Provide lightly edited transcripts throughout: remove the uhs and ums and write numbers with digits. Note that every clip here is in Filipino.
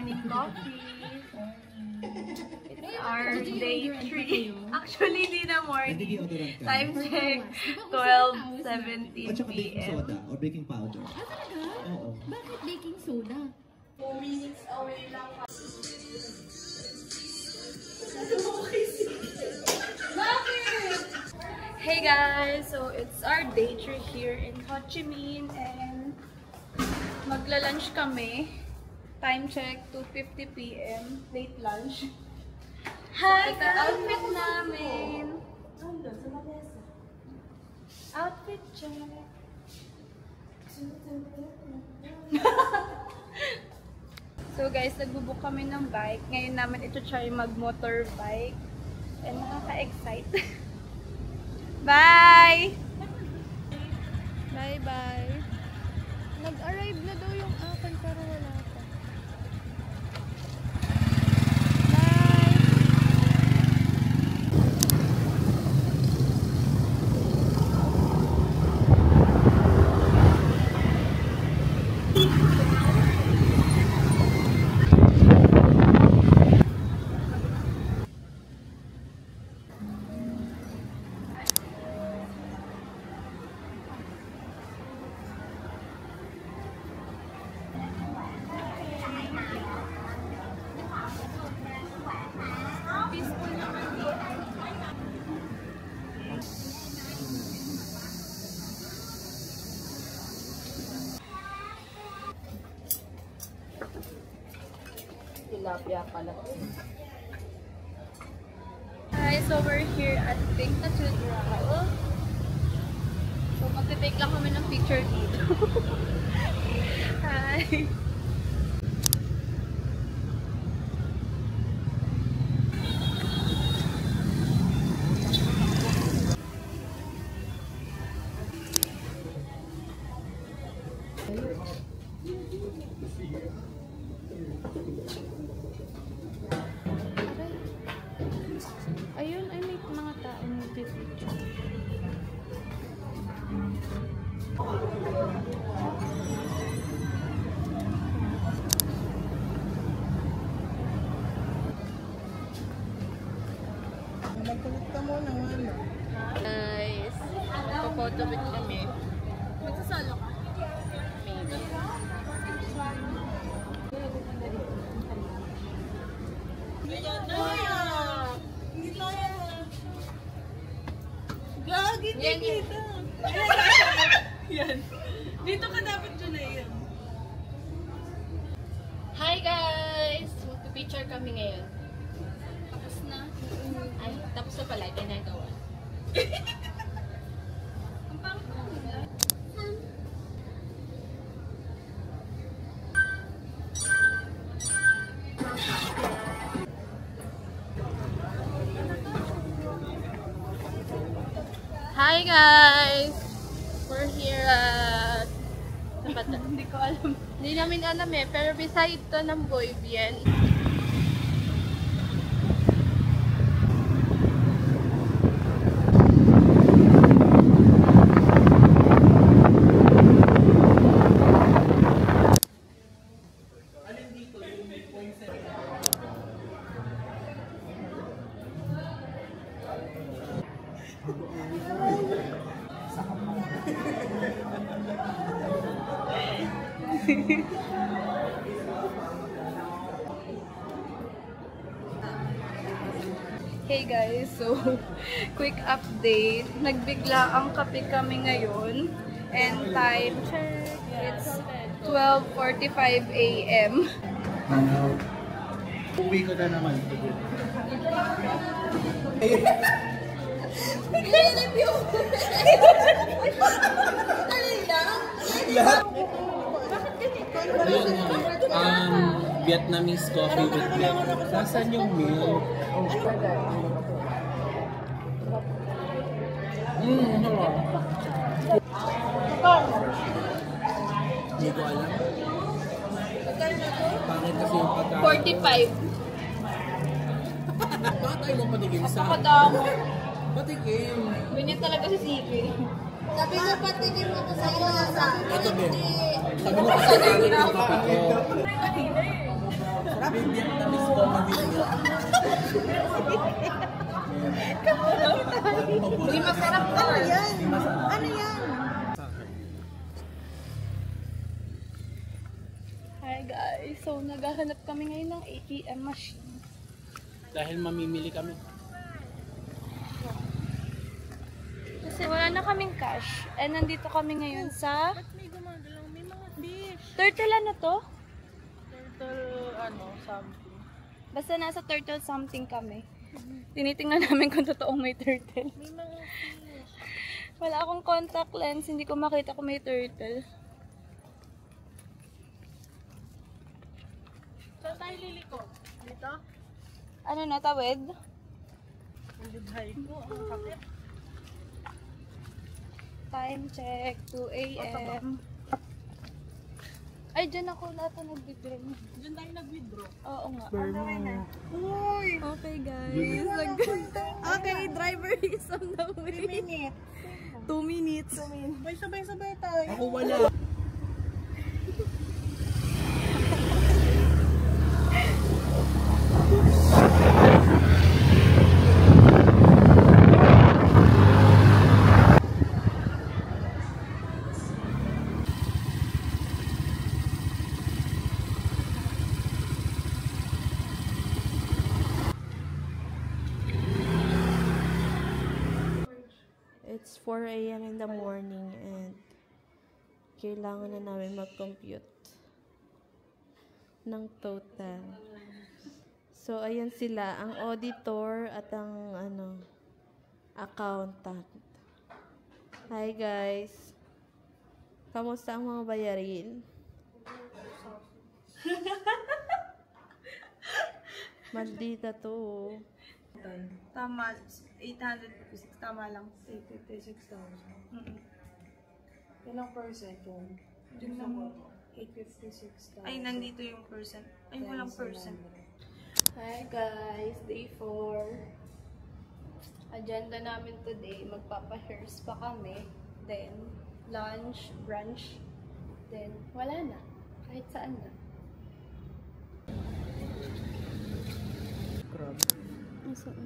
morning coffee. It's our day 3. Actually, di na morning. Time check, 12:17 At saka baking p.m. soda or baking powder. Ah, talaga? Oo. Bakit baking soda? 4 minutes away lang. Hey guys! So, it's our day 3 here in Ho Chi Minh and magla-lunch kami. Time check, 2:50 p.m. Late lunch. Hi! Ito outfit namin. Outfit check. So guys, nagbubook kami ng bike. Ngayon namin ito try mag-motorbike. And nakaka-excite. Bye! Bye-bye. Nag-arrive na daw yung akin pero wala pa. Bye! Tilapia pala. Hi, so we're here at Pink Cathedral. So magte-take lang kami ng picture dito. Hi! Ayun, ay may mga tao nag-picture. Magkulit ka muna, mama. Guys, magpo-photo with kami. Magsasalo ka? Maybe. Hindi tayo. Gagi, kita. Yan. Dito ka dapat dyan na yan. Hi guys! Magpipicture kami ngayon. Tapos na? Ay, tapos na pala. Ginagawa. Ang pangit na nila. Hi guys! We're here at... Hindi ko alam. Hindi namin alam eh, pero beside to ng Boy Bien. Hey guys, so quick update. Nagbigla ang kape kami ngayon. And time check, it's 12:45 a.m. Uwi ko na naman. Nag-review! Alin lang? Lahat. Bakit ganito? Vietnamese coffee with milk. Nasaan yung milk? Hindi ko alam. Bakit kasi yung pagkain? 45. Bakit tayo mo patigil sa? Nakadamo. Patigil. Ganyan talaga si Siki. Sabi ko patigil mo ko sa iyo. Ito, Ben. Sabi mo kasi galit yung kape ko. Hindi, na-miss ko na hindi. Hindi masarap to. Ano yan? Ano yan? Hi guys, so naghahanap kami ngayon ng ATM machine. Dahil mamimili kami. Kasi wala na kaming cash. And nandito kami ngayon sa... Ba't may gumagalang? May mga fish. Turtle ano to? Turtle, something. Basta nasa turtle something kami. Tinitingnan namin kung totoong may turtle. May mga fish. Wala akong contact lens, hindi ko makita kung may turtle. Saan tayo liliko? Dito? Ano na, tawid? Ang libhay ko. Ang kapit. Time check, 2 a.m. Ay, dyan ako lahat na nag-withdraw. Diyan tayo nag-withdraw. Oo nga. Uy! Okay guys. Okay, driver is on the way. 3 minutes. 2 minutes. May sabay-sabay tayo. Ako wala. It's 4 a.m. in the morning and kailangan na namin mag-compute ng total. So, ayan sila, ang auditor at ang accountant. Hi guys! Kamusta ang mga bayarin? Maldita to. Tama, 856. Tama lang. 86,000. Ilang percent yun? Yun lang. 856,000. Ay, nandito yung percent. Ay, walang percent. Hi guys, day 4. Agenda namin today, magpapa-hairs pa kami. Then, lunch, brunch. Then, wala na. Kahit saan na. Crab. Saan?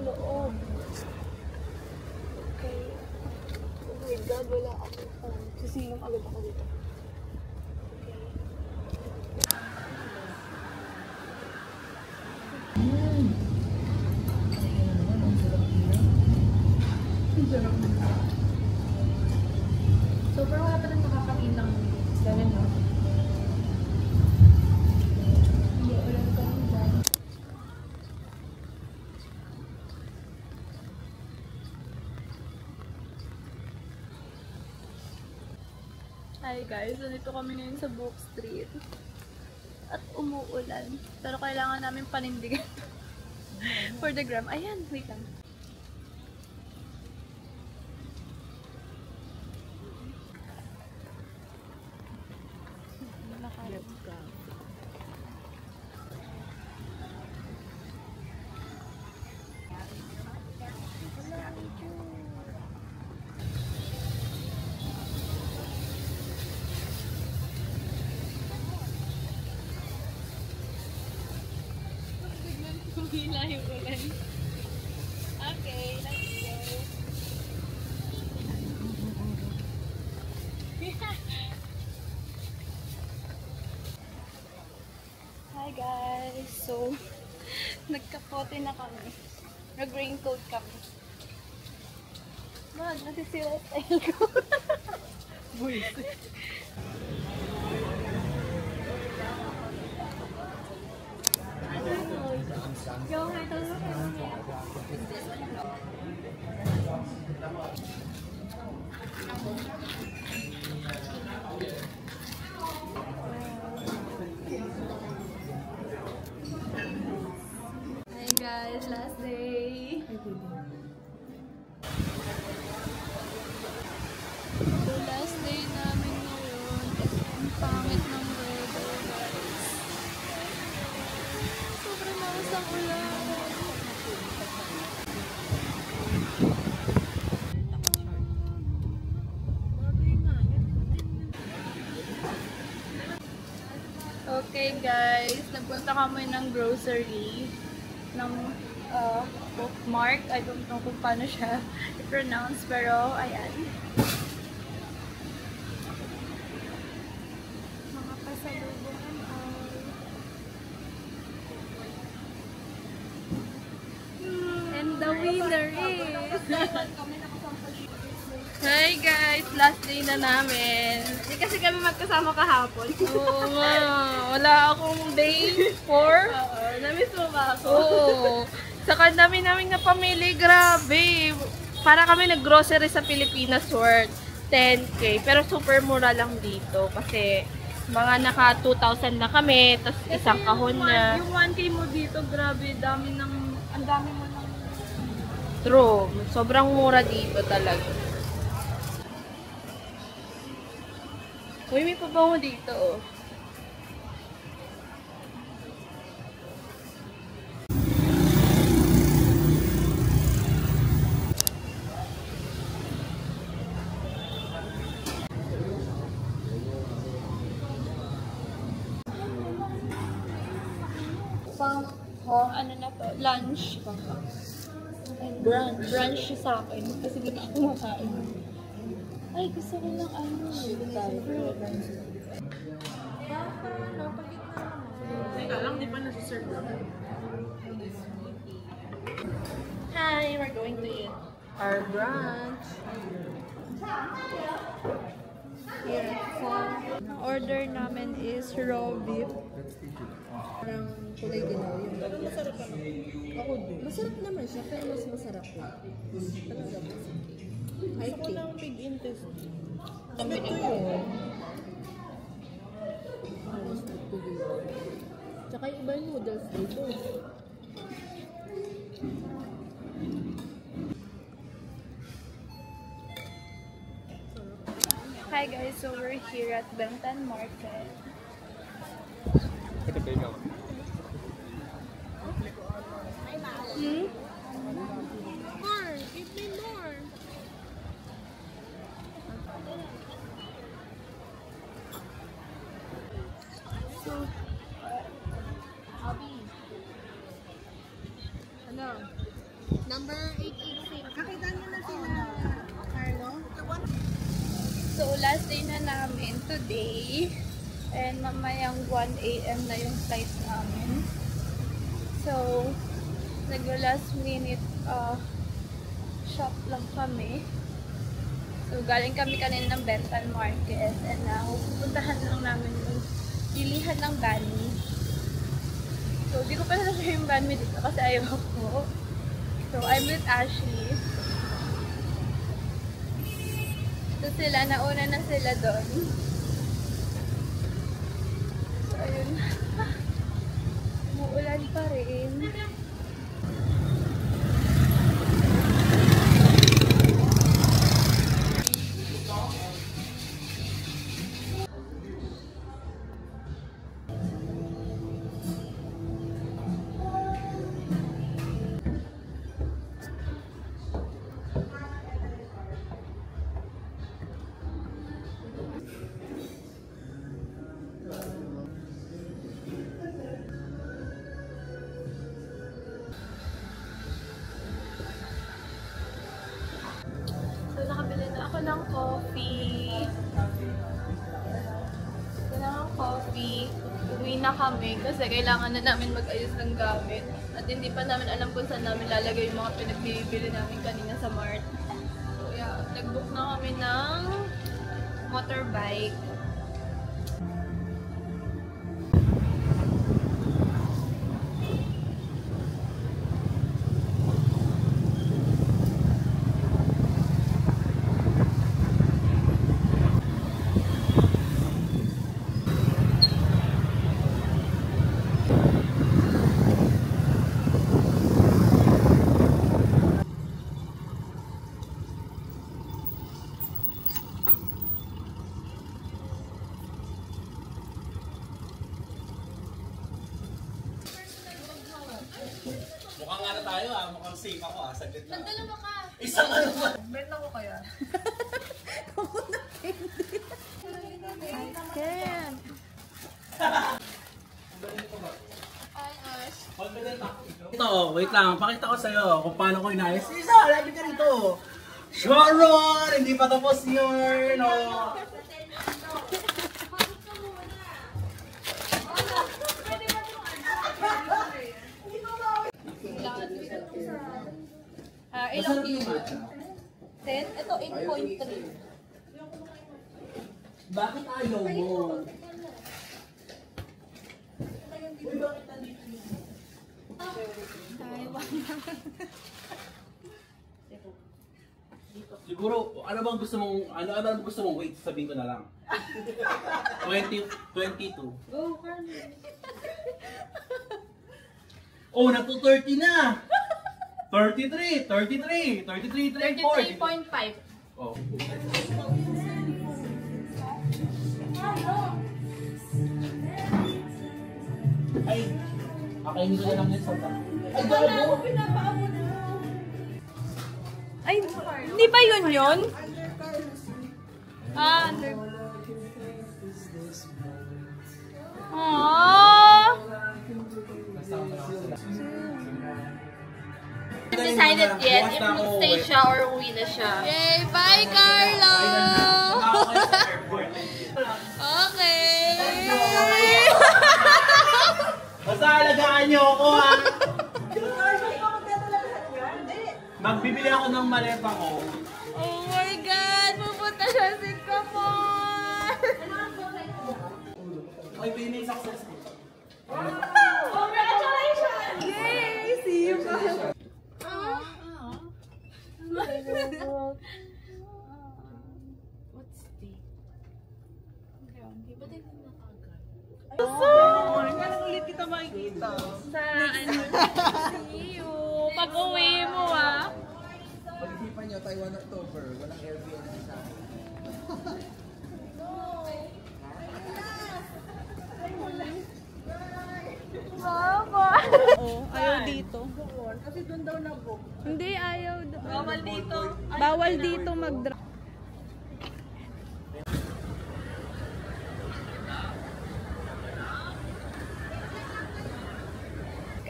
Loob. Okay. Oh my God, wala ako. Sisinong agad ako dito. Okay. So, pero wala pa rin nakakain ng ganun, no? Hindi, wala pa rin dyan. Hi guys, nandito kami ngayon sa Book Street. At umuulan. Pero kailangan namin panindigan for the gram. Ayan, wait lang. Layo ulan. Okay, let's go. Hi guys! So, nagkapote na kami. Nag-raincoat kami. Mag, nasisira yung style ko. Buisit. Hi guys, last day. So last day namin ngayon. Ang pangit ng weather guys. Sobrang lakas ng ulan. Okay guys, nagpunta kami ng grocery ng bookmark. I don't know kung paano siya i-pronounce, pero ayan. Mga pasalubong and all. And the winner is... Hi guys! Last day na namin. Hindi kasi kami magkasama kahapon. Oo nga. Wala akong day 4. Oo, namiss mo ba ako? Oo. Saka dami namin na pamili. Grabe. Para kami nag-grocery sa Pilipinas worth 10K. Pero super mura lang dito. Kasi mga naka 2,000 na kami. Tapos isang kahon na. Yung 1K mo dito, grabe, ang dami mo ng... True. Sobrang mura dito talaga. Uy, may pabango dito oh. Ano na to? Lunch. Brunch sa akin. Kasi di pa ako makain. Ay, gusto ko lang ano. Teka lang, di pa nasa-serve lang. Hi, we're going to eat our brunch. Here. So, ang order namin is raw beef. Parang kulay dilaw yun. Pero masarap naman. Ako din. Masarap naman siya, pero mas masarap lang. Talaga mas okay. I think. Ang big intestine. Sabi ko yun. Mas ko yun. Tsaka yung iba yung noodles dito. Hi guys, so we're here at Bentan Market. Hmm? More! Give me more! So, Ano? Number 886. Kakita niyo na sila, Carlo? so last day na namin today. And mamayang 1 AM na yung flight namin. So, nag-last minute shop lang kami. So, galing kami kanina ng Bentan Market. And now, pupuntahan lang namin yung bilihan ng banh. So, di ko pa na-share yung banh dito kasi ayaw ko. So, I'm with Ashley. So, sila, nauna na sila doon. So, ayun. Umuulan pa rin. ng coffee. Ito na ang coffee. Uwi na kami kasi kailangan na namin mag-ayos ng gamit. At hindi pa namin alam kung saan namin lalagay yung mga pinagbibili namin kanina sa Mart. So yeah, nag-book na kami ng motorbike. Mukhang ano tayo mukhang safe ako saglit lang. Nagdalawa ka! Isang ano ba? Bet ako kaya. Ito, wait lang. Pakita ko sa'yo kung paano ko inayos. Isa, lapit ka rito. Sharon! Hindi pa tapos yun. Oh. Ilang kilo? 10? Ito 8.3. Bakit ayaw mo? Siguro, ano bang gusto mong, ano bang gusto mong weight? Sabihin ko na lang. 22. Oh, nato 30 na! 33, 34. 33.5. Oh. Ay, akainin ko na lang yun sa ay, gago! Ay, hindi ba yun? Ah, under. Aww! Decided yet if magstay siya or uwi na siya. Yay! Bye, Carlo! Okay! Basta alagaan niyo ako ha! Magbibili ako ng maleta ko. Oh my God! Pupunta siya sa Singapore! Okay, pinay success. Congratulations! Yay! See you guys! What's the? Di ba din Kailan ulit kita makikita? sa ano? See you! Pag-uwi mo Pag-isipan nyo, Taiwan October, walang Airbnb sa akin. Oh, ayaw dito. Kasi doon daw na-book. Hindi, ayaw. Bawal dito. Bawal dito mag-drive.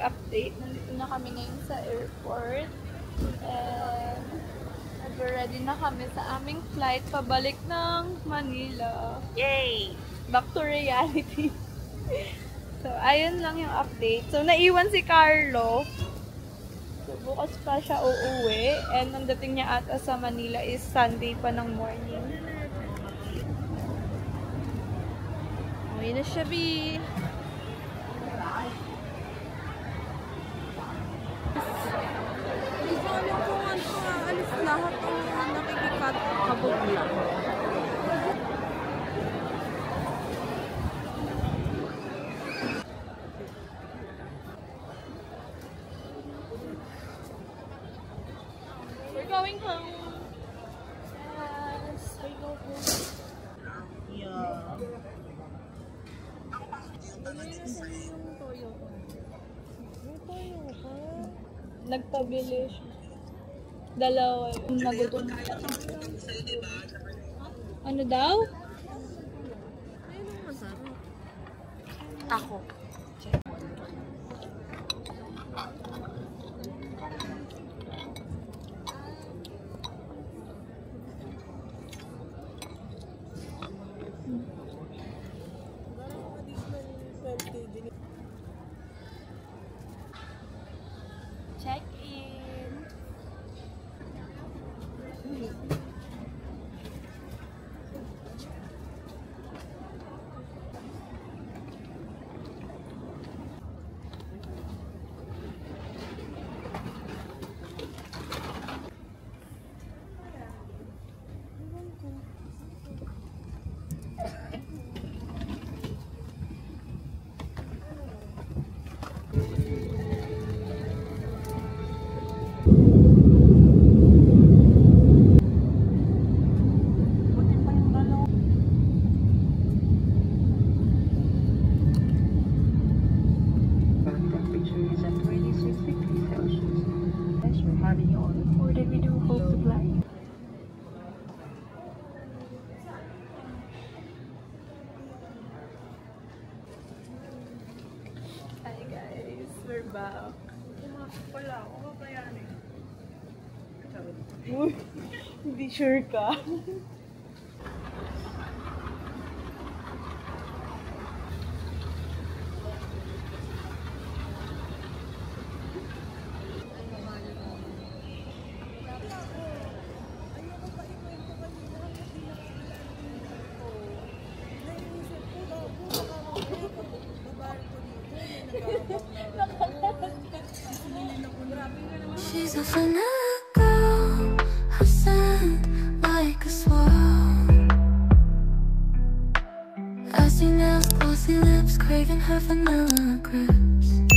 Update. Nandito na kami ngayon sa airport. And nag-ready na kami sa aming flight pabalik ng Manila. Yay! Back to reality. So, ayun lang yung update. So, naiwan si Carlo. So, bukas pa siya uuwi. And ang dating niya ata sa Manila is Sunday pa ng morning. Uwi na siya, B. Hindi ko alam kung ano alis lahat ang nakikikat kabog lang. We're going home. Yes, we go home. Nagpabili siya. Dalawa. Nagutom. Ano daw? Ako. Can we do hope to fly? Hi guys, we're back. Wala ako, kapayanin. Uy, hindi sure ka. She's a vanilla girl, her scent like a swirl. Icy nails, glossy lips, craving her vanilla grips.